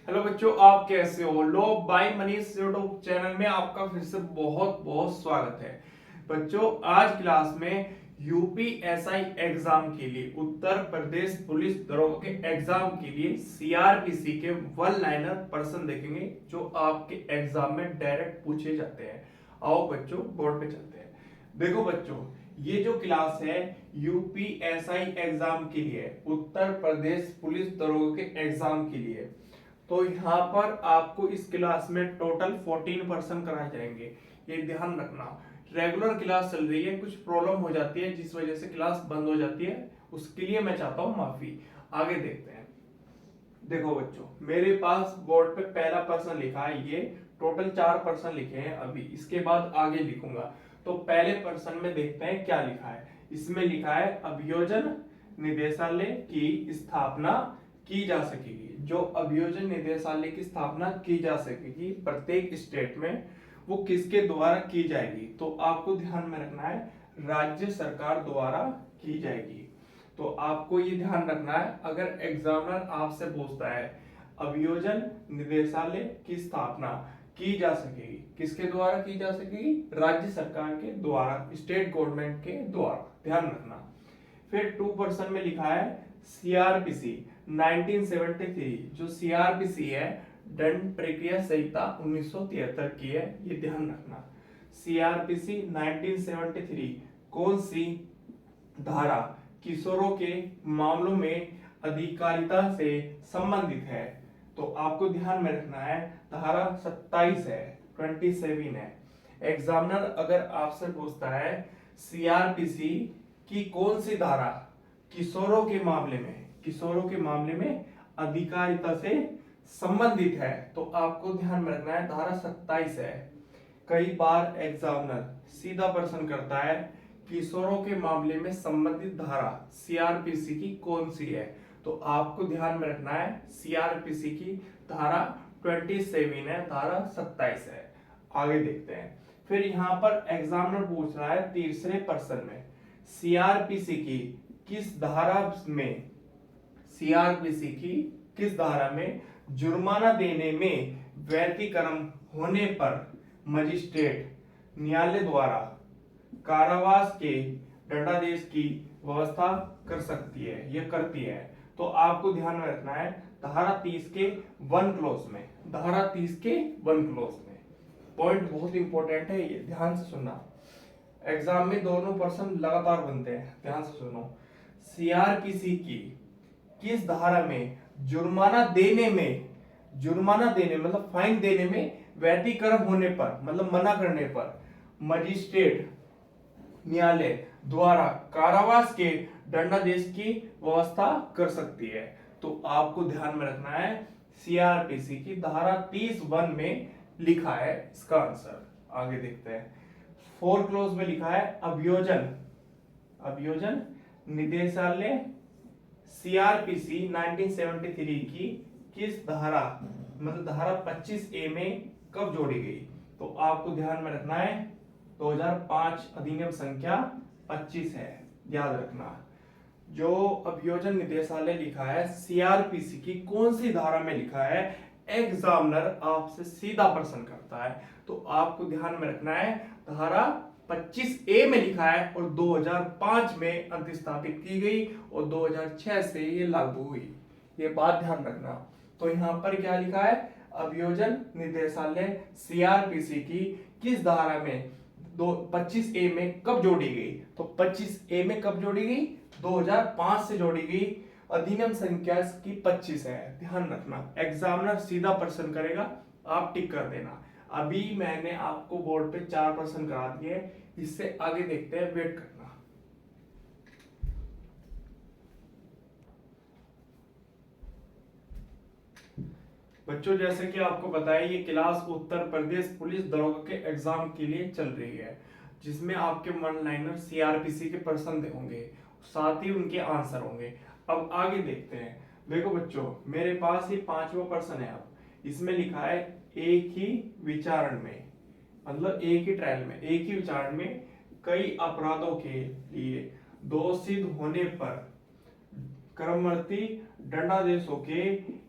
Hello बच्चों, आप कैसे हो? लो बाय मनीष यूट्यूब चैनल में आपका फिर से बहुत बहुत स्वागत है। बच्चों, आज क्लास में यूपीएसआई एग्जाम के लिए, उत्तर प्रदेश पुलिस दरोगा के एग्जाम के लिए सीआरपीसी के वन लाइनर प्रश्न देखेंगे जो आपके एग्जाम में डायरेक्ट पूछे जाते हैं। आओ बच्चों, बोर्ड पे चलते हैं। देखो बच्चों, ये जो क्लास है यूपीएसआई एग्जाम के लिए, उत्तर प्रदेश पुलिस दरोगा के एग्जाम के लिए, तो यहाँ पर आपको इस क्लास में टोटल 14% कराए जाएंगे। ये ध्यान रखना। रेगुलर क्लास चल रही है, कुछ प्रॉब्लम हो जाती है जिस वजह से क्लास बंद हो जाती है, उसके लिए मैं चाहता हूँ माफी। आगे देखते हैं। देखो बच्चों, मेरे पास बोर्ड पे पहला प्रश्न लिखा है। ये टोटल 4% लिखे हैं, अभी इसके बाद आगे लिखूंगा। तो पहले प्रश्न में देखते हैं क्या लिखा है। इसमें लिखा है अभियोजन निदेशालय की स्थापना की जा सकेगी। जो अभियोजन निदेशालय की स्थापना की जा सकेगी प्रत्येक स्टेट में, वो किसके द्वारा की जाएगी? तो आपको ध्यान में रखना है, राज्य सरकार द्वारा की जाएगी। तो आपको ये ध्यान रखना है, अगर एग्जामिनर आपसे पूछता है अभियोजन निदेशालय की स्थापना की जा सकेगी, किसके द्वारा की जा सकेगी? राज्य सरकार के द्वारा, स्टेट गवर्नमेंट के द्वारा। ध्यान रखना। फिर 2% में लिखा है सीआरपीसी 1973। जो सीआरपीसी है, दंड प्रक्रिया संहिता 1973 की है, ये ध्यान रखना। सीआरपीसी 1973 कौन सी धारा किशोरों के मामलों में अधिकारिता से संबंधित है? तो आपको ध्यान में रखना है, धारा 27 है, 27 है। एग्जामिनर अगर आपसे पूछता है सीआरपीसी की कौन सी धारा किशोरों के मामले में, किशोरों के मामले में अधिकारिता से संबंधित है, तो आपको ध्यान में रखना है धारा 27 है। कई बार एग्जामिनर सीधा प्रश्न करता है किशोरों के मामले में संबंधित धारा सीआरपीसी की कौन सी है, तो आपको ध्यान में रखना है सीआरपीसी की धारा 27 है, धारा 27 है। आगे देखते हैं। फिर यहाँ पर एग्जामिनर पूछ रहा है तीसरे प्रश्न में सीआरपीसी की किस धारा में, सीआरपीसी की किस धारा में जुर्माना देने में व्यतिक्रम होने पर मजिस्ट्रेट न्यायालय द्वारा कारावास के दंडादेश की व्यवस्था कर सकती है, यह करती है? तो आपको ध्यान में रखना है धारा 30 के 1 क्लोज में, धारा 30 के 1 क्लोज में। पॉइंट बहुत इंपॉर्टेंट है, ये ध्यान से सुनना। एग्जाम में दोनों प्रश्न लगातार बनते हैं, ध्यान से सुनो। सीआरपीसी की किस धारा में जुर्माना देने में, जुर्माना देने मतलब फाइन देने में व्यतिक्रम होने पर, मतलब मना करने पर मजिस्ट्रेट न्यायालय द्वारा कारावास के दंडादेश की व्यवस्था कर सकती है? तो आपको ध्यान में रखना है सीआरपीसी की धारा 30(1) में लिखा है इसका आंसर। आगे देखते हैं। 4 क्लोज में लिखा है अभियोजन, अभियोजन निदेशालय सीआरपीसी 1973 की किस धारा, मतलब धारा 25A में कब जोड़ी गई? तो आपको ध्यान में रखना है 2005 अधिनियम संख्या 25 है, याद रखना। जो अभियोजन निदेशालय लिखा है सीआरपीसी की कौन सी धारा में लिखा है, एग्जामिनर आपसे सीधा प्रश्न करता है, तो आपको ध्यान में रखना है धारा 25A में लिखा है, और 2005 में अंतिस्थापित की गई और 2006 से ये लागू हुई, ये बात ध्यान रखना। तो यहाँ पर क्या लिखा है, अभियोजन निदेशालय सीआरपीसी की किस धारा में 25A में कब जोड़ी गई? तो 25A में कब जोड़ी गई? 2005 से जोड़ी गई, अधिनियम संख्या की 25 है, ध्यान रखना। एग्जामिनर सीधा प्रश्न करेगा, आप टिक कर देना। अभी मैंने आपको बोर्ड पे 4 प्रश्न करा दिए, इससे आगे देखते हैं, वेट करना। बच्चों, जैसे कि आपको बताया, ये क्लास उत्तर प्रदेश पुलिस दरोगा के एग्जाम के लिए चल रही है, जिसमें आपके वन लाइनर सीआरपीसी के प्रश्न होंगे, साथ ही उनके आंसर होंगे। अब आगे देखते हैं। देखो बच्चों, मेरे पास ये 5वां प्रश्न है। अब इसमें लिखा है एक ही विचारण में, मतलब एक ही ट्रायल में, एक ही विचारण में कई अपराधों के लिए दोष सिद्ध होने पर क्रमवर्ती दंडादेशों के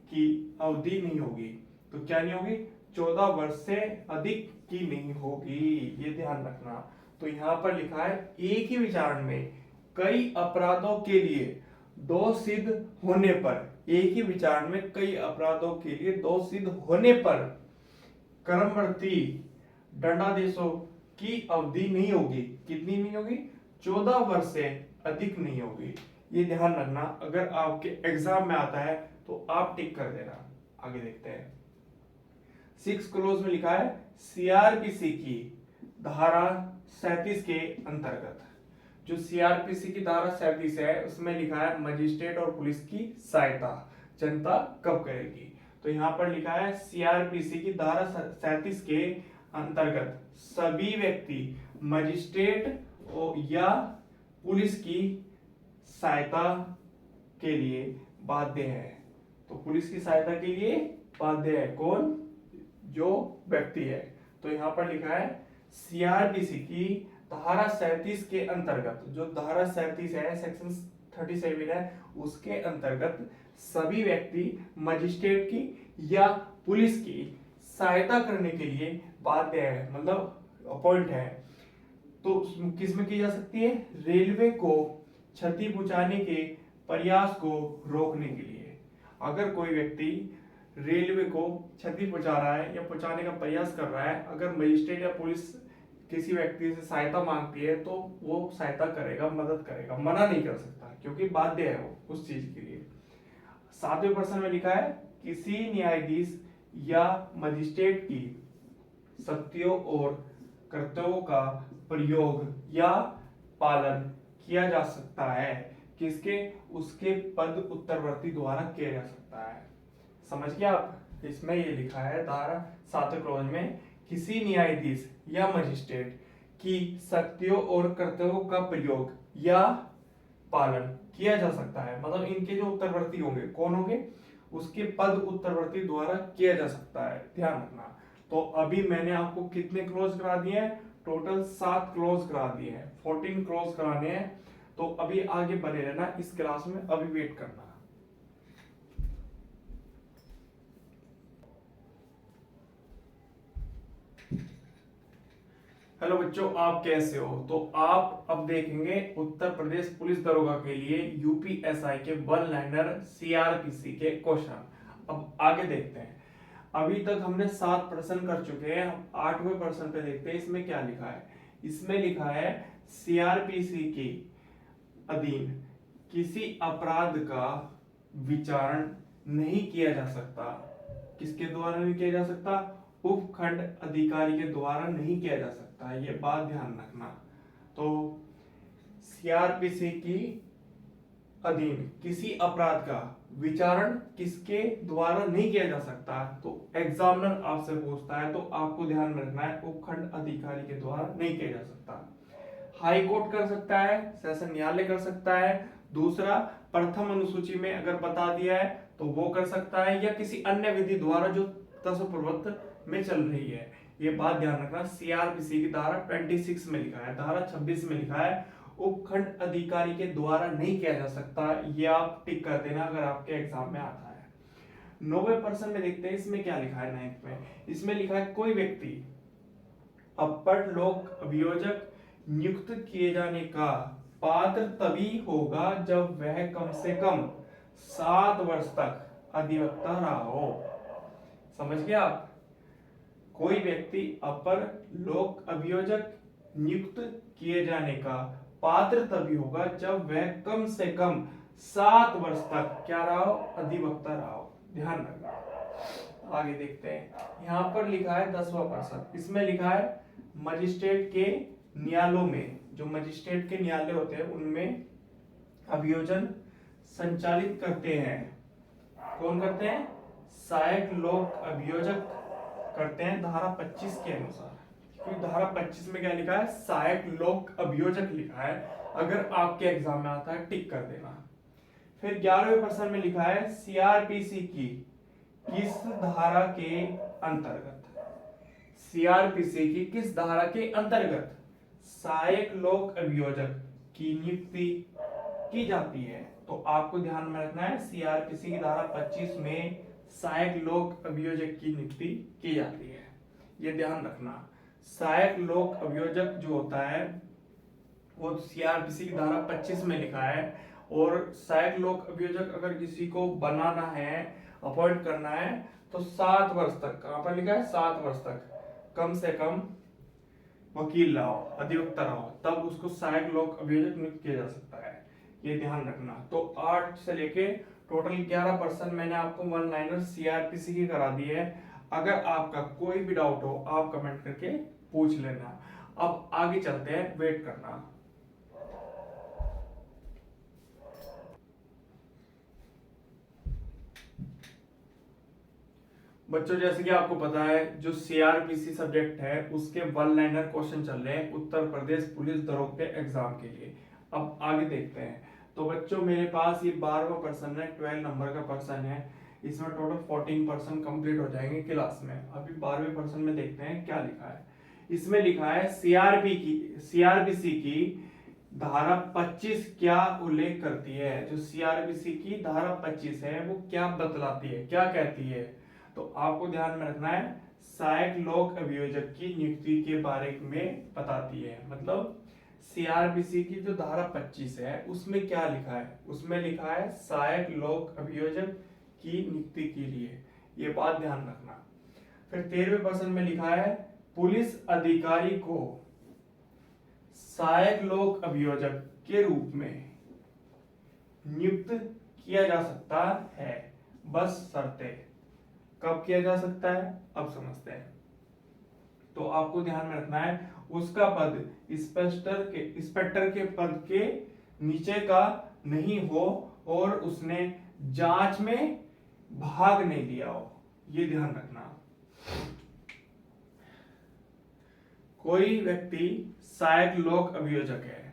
की अवधि नहीं होगी। तो क्या नहीं होगी? 14 वर्ष से अधिक की नहीं होगी, ये ध्यान रखना। तो यहाँ पर लिखा है एक ही विचारण में कई अपराधों के लिए दोष सिद्ध होने पर, एक ही विचारण में कई अपराधों के लिए दोष सिद्ध होने पर क्रमवर्ती दंडादेशों की अवधि नहीं होगी। कितनी नहीं होगी? 14 वर्ष से अधिक नहीं होगी। ये ध्यान रखना, अगर आपके एग्जाम में आता है तो आप टिक कर देना। आगे देखते हैं। 6 क्लोज में लिखा है सीआरपीसी की धारा 37 के अंतर्गत, जो सीआरपीसी की धारा 37 है उसमें लिखा है मजिस्ट्रेट और पुलिस की सहायता जनता कब करेगी। तो यहाँ पर लिखा है सीआरपीसी की धारा 37 के अंतर्गत सभी व्यक्ति मजिस्ट्रेट या पुलिस की सहायता के लिए बाध्य है। तो पुलिस की सहायता के लिए बाध्य है कौन? जो व्यक्ति है। तो यहाँ पर लिखा है सीआरपीसी की धारा 37 के अंतर्गत, जो धारा 37 है सेक्शन 37 है, उसके अंतर्गत सभी व्यक्ति मजिस्ट्रेट की या पुलिस की सहायता करने के लिए बाध्य है, मतलब अपॉइंट है। तो किसमें की जा सकती है? रेलवे को क्षति पहुंचाने के प्रयास को रोकने के लिए। अगर कोई व्यक्ति रेलवे को क्षति पहुंचा रहा है या पहुंचाने का प्रयास कर रहा है, अगर मजिस्ट्रेट या पुलिस किसी व्यक्ति से सहायता मांगती है तो वो सहायता करेगा, मदद करेगा, मना नहीं कर सकता क्योंकि बाध्य है वो उस चीज के लिए। 7वें प्रश्न में लिखा है किसी न्यायाधीश या मजिस्ट्रेट की शक्तियों और कर्तव्यों का प्रयोग या पालन किया जा सकता है। किसके? उसके पद उत्तरवर्ती द्वारा किया जा सकता है। समझ गए आप? इसमें ये लिखा है धारा 7वें क्लॉज में किसी न्यायाधीश या मजिस्ट्रेट की शक्तियों और कर्तव्यों का प्रयोग या पालन किया जा सकता है, मतलब इनके जो उत्तरवर्ती होंगे कौन होंगे? उसके पद उत्तरवर्ती द्वारा किया जा सकता है, ध्यान रखना। तो अभी मैंने आपको कितने क्लोज करा दिए हैं? टोटल 7 क्लोज करा दिए हैं, 14 क्लोज कराने हैं। तो अभी आगे बने रहना इस क्लास में, अभी वेट करना। हेलो बच्चों, आप कैसे हो? तो आप अब देखेंगे उत्तर प्रदेश पुलिस दरोगा के लिए यूपीएसआई के 1 लाइनर सीआरपीसी के क्वेश्चन। अब आगे देखते हैं। अभी तक हमने 7 प्रश्न कर चुके हैं, 8वें प्रश्न पे देखते हैं इसमें क्या लिखा है। इसमें लिखा है सीआरपीसी के अधीन किसी अपराध का विचारण नहीं किया जा सकता। किसके द्वारा नहीं किया जा सकता? उपखंड अधिकारी के द्वारा नहीं किया जा सकता, ये बात ध्यान रखना। तो सीआरपीसी की अधीन किसी अपराध का विचारण किसके द्वारा नहीं किया जा सकता, तो एग्जामिनर आपसे पूछता है तो आपको ध्यान में रखना है उपखंड अधिकारी के द्वारा नहीं किया जा सकता। हाई कोर्ट कर सकता है, सेशन न्यायालय कर सकता है, दूसरा प्रथम अनुसूची में अगर बता दिया है तो वो कर सकता है, या किसी अन्य विधि द्वारा जो तत्पूर्वत में चल रही है। ये बात ध्यान रखना। सीआरपीसी की धारा 26 में लिखा है, धारा 26 में लिखा है उपखंड अधिकारी के द्वारा नहीं किया जा सकता। ये आप टिक कर देना अगर आपके एग्जाम में आता है। 9वें प्रश्न में देखते हैं इसमें क्या लिखा है। 9th में इसमें लिखा है कोई व्यक्ति अपर लोक अभियोजक नियुक्त किए जाने का पात्र तभी होगा जब वह कम से कम 7 वर्ष तक अधिवक्ता रहा हो। समझ गए आप? कोई व्यक्ति अपर लोक अभियोजक नियुक्त किए जाने का पात्र तभी होगा जब वह कम से कम 7 वर्ष तक क्या रहा हो? अधिवक्ता रहा हो। ध्यान रखना। आगे देखते हैं। यहाँ पर लिखा है 10वां प्रश्न। इसमें लिखा है मजिस्ट्रेट के न्यायालयों में, जो मजिस्ट्रेट के न्यायालय होते हैं उनमें अभियोजन संचालित करते हैं। कौन करते हैं? सहायक लोक अभियोजक करते हैं, धारा 25 के अनुसार। क्योंकि धारा 25 में क्या लिखा है? सहायक लोक अभियोजक लिखा है। अगर आपके एग्जाम में आता है टिक कर देना। फिर 11वें प्रश्न में लिखा है सीआरपीसी की किस धारा के अंतर्गत, सीआरपीसी की किस धारा के अंतर्गत सहायक लोक अभियोजक की नियुक्ति की जाती है। तो आपको ध्यान में रखना है सीआरपीसी की धारा 25 में सहायक लोक अभियोजक की नियुक्ति की जाती है। ये ध्यान रखना, सहायक लोक अभियोजक जो होता है वो सीआरपीसी की धारा 25 में लिखा है। और सहायक लोक अभियोजक अगर किसी को बनाना है, अपॉइंट करना है, तो 7 वर्ष तक, कहां पर लिखा है 7 वर्ष तक कम से कम वकील रहो, अधिवक्ता रहो, तब उसको सहायक लोक अभियोजक नियुक्त किया जा सकता है। ये ध्यान रखना। तो 8 से लेके टोटल 11% मैंने आपको वन लाइनर सीआरपीसी की करा दी है। अगर आपका कोई भी डाउट हो आप कमेंट करके पूछ लेना। अब आगे चलते हैं, वेट करना। बच्चों जैसे कि आपको पता है जो सीआरपीसी सब्जेक्ट है उसके वन लाइनर क्वेश्चन चल रहे हैं उत्तर प्रदेश पुलिस दरोगा के एग्जाम के लिए। अब आगे देखते हैं। तो बच्चों मेरे पास ये 12वां पर्सन है, 12 नंबर का पर्सन है, इसमें टोटल 14% कंप्लीट हो जाएंगे क्लास में। अभी 12वें पर्सन में देखते हैं क्या लिखा है। इसमें लिखा है सीआरपीसी की धारा 25 क्या उल्लेख करती है। जो सीआरपीसी की धारा 25 है वो क्या बतलाती है, क्या कहती है। तो आपको ध्यान में रखना है सहायक लोक अभियोजक की नियुक्ति के बारे में बताती है। मतलब सीआरपीसी की जो धारा 25 है उसमें क्या लिखा है, उसमें लिखा है सहायक लोक अभियोजक की नियुक्ति के लिए, ये बात ध्यान रखना। फिर 13वें पर्सन में लिखा है पुलिस अधिकारी को सहायक लोक अभियोजक के रूप में नियुक्त किया जा सकता है, बस शर्तें। कब किया जा सकता है अब समझते हैं। तो आपको ध्यान में रखना है उसका पद इंस्पेक्टर के पद के नीचे का नहीं हो और उसने जांच में भाग नहीं लिया हो, ये ध्यान रखना। कोई व्यक्ति सहायक लोक अभियोजक है,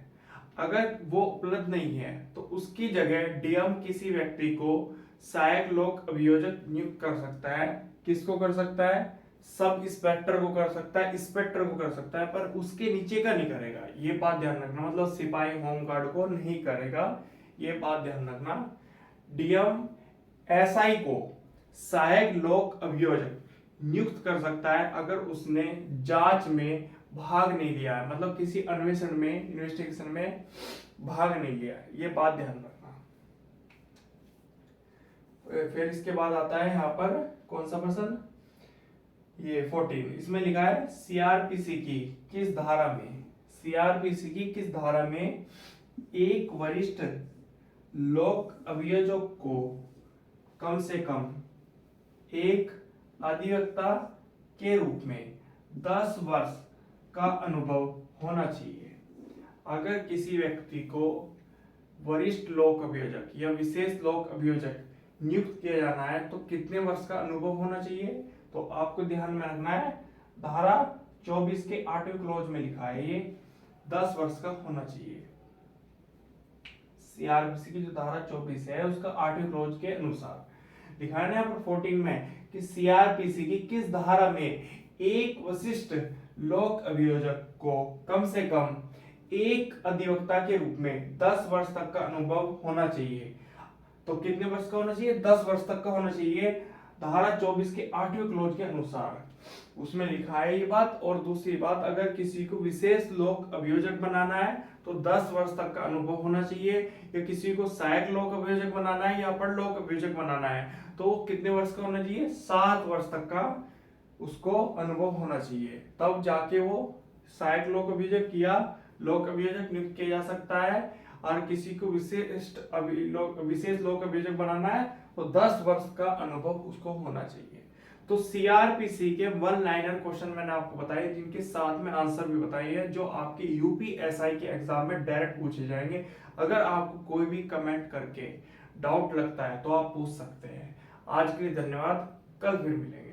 अगर वो उपलब्ध नहीं है तो उसकी जगह डीएम किसी व्यक्ति को सहायक लोक अभियोजक नियुक्त कर सकता है। किसको कर सकता है, सब इंस्पेक्टर को कर सकता है, इंस्पेक्टर को कर सकता है, पर उसके नीचे का नहीं करेगा, ये बात ध्यान रखना। मतलब सिपाही होमगार्ड को नहीं करेगा, ये बात ध्यान रखना। डीएम एसआई को सहायक लोक अभियोजक नियुक्त कर सकता है अगर उसने जांच में भाग नहीं लिया है, मतलब किसी अन्वेषण में, इन्वेस्टिगेशन में भाग नहीं लिया, ये बात ध्यान रखना। फिर इसके बाद आता है यहाँ पर कौन सा पर्सन, ये 14, इसमें लिखा है सीआरपीसी की किस धारा में, सीआरपीसी की किस धारा में एक वरिष्ठ लोक अभियोजक को कम से कम एक अधिवक्ता के रूप में 10 वर्ष का अनुभव होना चाहिए। अगर किसी व्यक्ति को वरिष्ठ लोक अभियोजक या विशेष लोक अभियोजक नियुक्त किया जाना है तो कितने वर्ष का अनुभव होना चाहिए। तो आपको ध्यान में रखना है धारा 24 के 8वें क्लॉज में लिखा है ये 10 वर्ष का होना चाहिए। सीआरपीसी की जो धारा 24 है उसका 8वें क्लॉज के अनुसार लिखा है ना यहाँ पर 14 में कि सीआरपीसी की किस धारा में एक वरिष्ठ लोक अभियोजक को कम से कम एक अधिवक्ता के रूप में 10 वर्ष तक का अनुभव होना चाहिए। तो कितने वर्ष का होना चाहिए, 10 वर्ष तक का होना चाहिए धारा 24 के 8वें क्लॉज के अनुसार, उसमें लिखा है ये बात। और दूसरी बात, अगर किसी को विशेष लोक अभियोजक बनाना है तो 10 वर्ष तक का अनुभव होना चाहिए, या किसी को सहायक लोक अभियोजक बनाना है या अपर लोक अभियोजक बनाना है तो कितने वर्ष का होना चाहिए, 7 वर्ष तक का उसको अनुभव होना चाहिए, तब जाके वो सहायक लोक अभियोजक या लोक अभियोजक नियुक्त किया जा सकता है। और किसी को विशेष लोक अभियोजक बनाना है तो 10 वर्ष का अनुभव उसको होना चाहिए। तो सीआरपीसी के वन लाइनर क्वेश्चन मैंने आपको बताए जिनके साथ में आंसर भी बताई है, जो आपके यूपीएसआई के एग्जाम में डायरेक्ट पूछे जाएंगे। अगर आपको कोई भी कमेंट करके डाउट लगता है तो आप पूछ सकते हैं। आज के लिए धन्यवाद, कल फिर मिलेंगे।